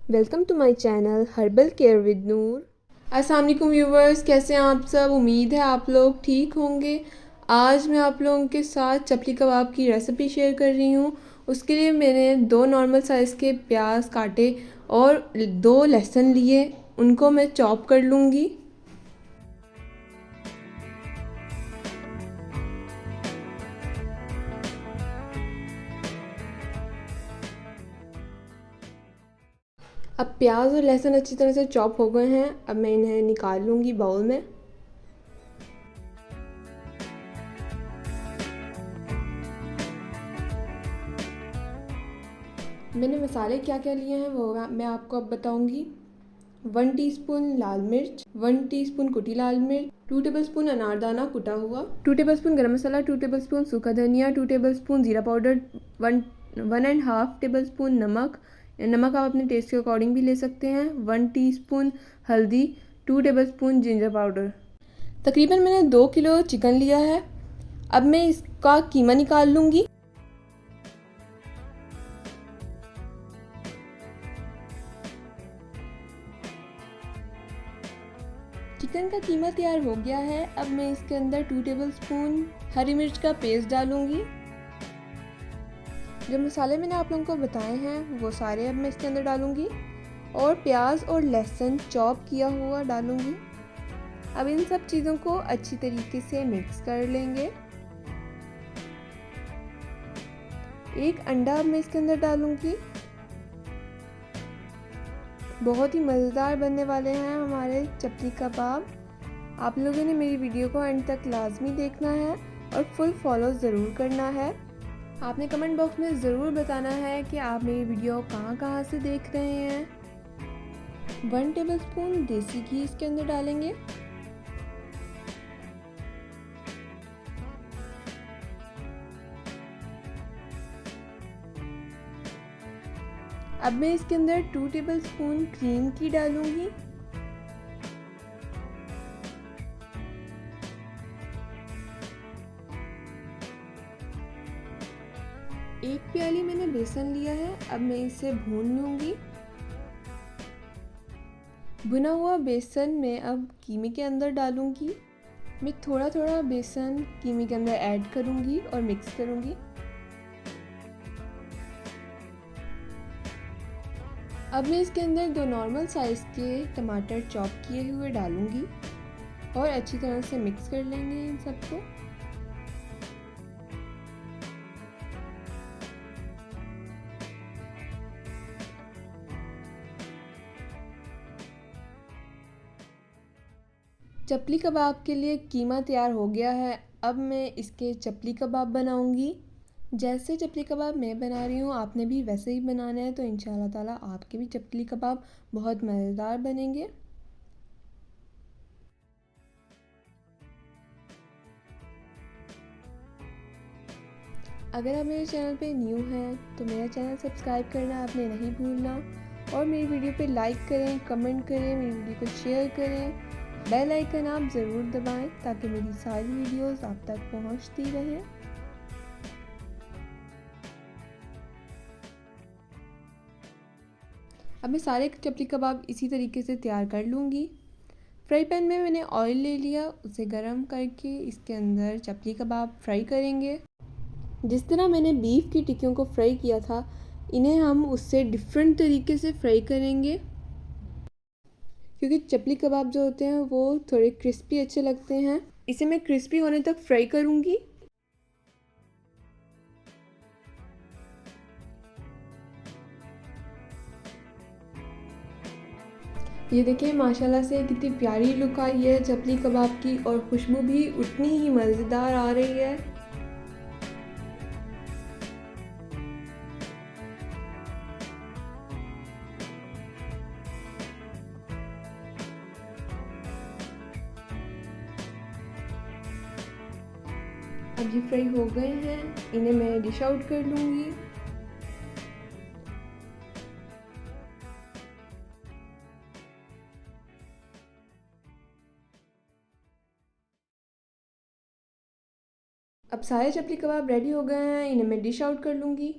Welcome to my channel herbal care with Noor. अस्सलाम वालेकुम viewers, कैसे हैं आप सब। उम्मीद है आप लोग ठीक होंगे। आज मैं आप लोगों के साथ चपली कबाब की रेसिपी शेयर कर रही हूँ। उसके लिए मैंने 2 नॉर्मल साइज़ के प्याज काटे और 2 लहसुन लिए, उनको मैं चॉप कर लूँगी। अब प्याज और लहसुन अच्छी तरह से चॉप हो गए हैं। अब मैं इन्हें निकाल लूँगी बाउल में। मैंने मसाले क्या क्या लिए हैं वो मैं आपको अब बताऊंगी। 1 टीस्पून लाल मिर्च, 1 टीस्पून कुटी लाल मिर्च, 2 टेबलस्पून अनारदाना कुटा हुआ, 2 टेबलस्पून गरम मसाला, 2 टेबलस्पून सूखा धनिया, 2 टेबलस्पून ज़ीरा पाउडर, 1.5 टेबलस्पून नमक। नमक आप अपने टेस्ट के अकॉर्डिंग भी ले सकते हैं। 1 टीस्पून हल्दी, 2 टेबलस्पून जिंजर पाउडर। तकरीबन मैंने 2 किलो चिकन लिया है। अब मैं इसका कीमा निकाल लूँगी। चिकन का कीमा तैयार हो गया है। अब मैं इसके अंदर 2 टेबलस्पून हरी मिर्च का पेस्ट डालूंगी। जो मसाले मैंने आप लोगों को बताए हैं वो सारे अब मैं इसके अंदर डालूंगी और प्याज और लहसुन चॉप किया हुआ डालूंगी। अब इन सब चीज़ों को अच्छी तरीके से मिक्स कर लेंगे। एक अंडा अब मैं इसके अंदर डालूंगी। बहुत ही मज़ेदार बनने वाले हैं हमारे चपली कबाब। आप लोगों ने मेरी वीडियो को एंड तक लाजमी देखना है और फुल फॉलो ज़रूर करना है। आपने कमेंट बॉक्स में ज़रूर बताना है कि आप मेरी वीडियो कहाँ से देख रहे हैं। 1 टेबलस्पून देसी घी इसके अंदर डालेंगे। अब मैं इसके अंदर 2 टेबलस्पून क्रीम की डालूंगी। एक प्याली मैंने बेसन लिया है। अब मैं इसे भून लूंगी। भुना हुआ बेसन मैं अब कीमे के अंदर डालूंगी। मैं थोड़ा थोड़ा बेसन कीमे के अंदर ऐड करूंगी और मिक्स करूंगी। अब मैं इसके अंदर 2 नॉर्मल साइज़ के टमाटर चॉप किए हुए डालूंगी और अच्छी तरह से मिक्स कर लेंगे इन सबको। चपली कबाब के लिए कीमा तैयार हो गया है। अब मैं इसके चपली कबाब बनाऊंगी। जैसे चपली कबाब मैं बना रही हूँ आपने भी वैसे ही बनाना है, तो इंशाल्लाह ताला आपके भी चपली कबाब बहुत मज़ेदार बनेंगे। अगर आप मेरे चैनल पे न्यू हैं तो मेरा चैनल सब्सक्राइब करना आपने नहीं भूलना और मेरी वीडियो पे लाइक करें, कमेंट करें, मेरी वीडियो को शेयर करें। बेल आइकन आप ज़रूर दबाएं ताकि मेरी सारी वीडियोस आप तक पहुंचती रहें। अब मैं सारे चपली कबाब इसी तरीके से तैयार कर लूँगी। फ्राई पैन में मैंने ऑयल ले लिया, उसे गर्म करके इसके अंदर चपली कबाब फ्राई करेंगे। जिस तरह मैंने बीफ की टिक्कियों को फ्राई किया था, इन्हें हम उससे डिफरेंट तरीके से फ्राई करेंगे, क्योंकि चपली कबाब जो होते हैं वो थोड़े क्रिस्पी अच्छे लगते हैं। इसे मैं क्रिस्पी होने तक फ्राई करूँगी। ये देखिए माशाल्लाह से कितनी प्यारी लुक आई है चपली कबाब की और खुशबू भी उतनी ही मज़ेदार आ रही है। अब ये फ्राई हो गए हैं, इन्हें मैं डिश आउट कर लूँगी। अब सारे चपली कबाब रेडी हो गए हैं, इन्हें मैं डिश आउट कर लूँगी।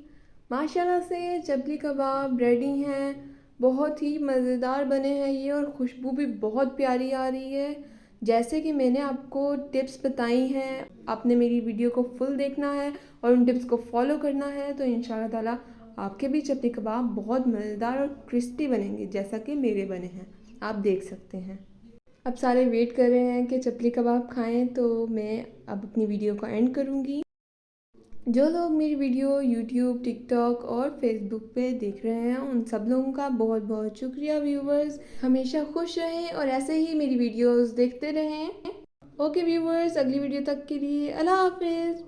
माशाल्लाह से चपली कबाब रेडी हैं। बहुत ही मज़ेदार बने हैं ये और खुशबू भी बहुत प्यारी आ रही है। जैसे कि मैंने आपको टिप्स बताई हैं, आपने मेरी वीडियो को फुल देखना है और उन टिप्स को फॉलो करना है, तो इंशाल्लाह ताला आपके भी चपली कबाब बहुत मज़ेदार और क्रिस्पी बनेंगे जैसा कि मेरे बने हैं, आप देख सकते हैं। अब सारे वेट कर रहे हैं कि चपली कबाब खाएं, तो मैं अब अपनी वीडियो को एंड करूँगी। जो लोग मेरी वीडियो यूट्यूब, टिकटॉक और फेसबुक पे देख रहे हैं, उन सब लोगों का बहुत बहुत शुक्रिया। व्यूवर्स हमेशा खुश रहें और ऐसे ही मेरी वीडियोस देखते रहें। ओके व्यूवर्स, अगली वीडियो तक के लिए अल्लाह हाफिज़।